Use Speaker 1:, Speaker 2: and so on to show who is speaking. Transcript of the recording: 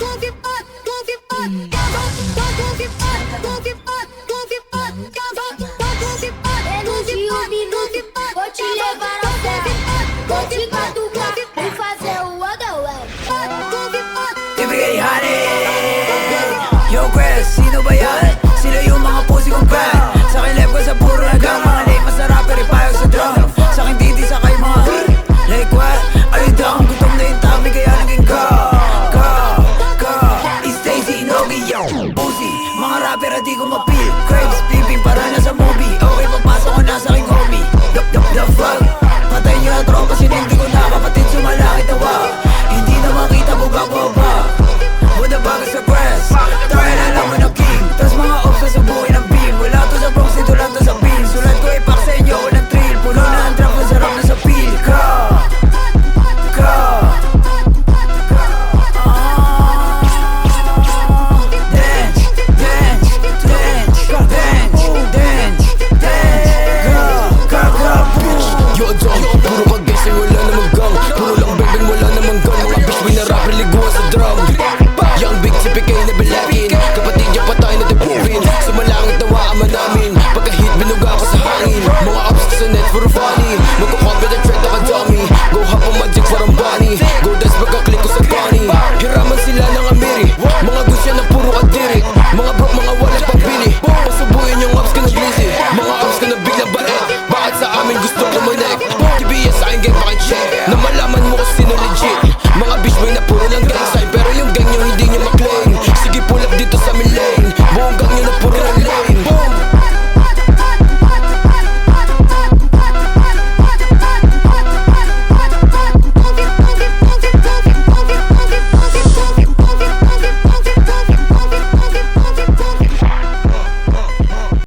Speaker 1: Vou te levar ao céu, vou te catucar e fazer o underwear.
Speaker 2: Ibigay honey. Yo Chris, sino ba yan? Sila yung mga pussy kong fan. Sa akin left ko sa puro lagang mga late, masarap pero payag sa drum. Sa akin titi sa kay mga like what? Are you down? Gutom na yung tami kaya naging go. It's Stacy Inogi, yo pussy, mga rapper at di ko mapil. Crabs, pimping para na sa movie. Okay, pagpasok ko na sa aking homie. The fuck? Patay niyo na tropa, sinindi ko na kapatid sumalaki tawa. Hindi na makita buga-boba. Buda baga sa press, try na lang mo na king. Tas mga ops sa buhay ng beam. Wala to sa Bronx, dito lang to sa beam. Sulat ko ipak sa inyo, walang thrill. Puno na ang trap, ang sarap na sa peel. Yo, dog.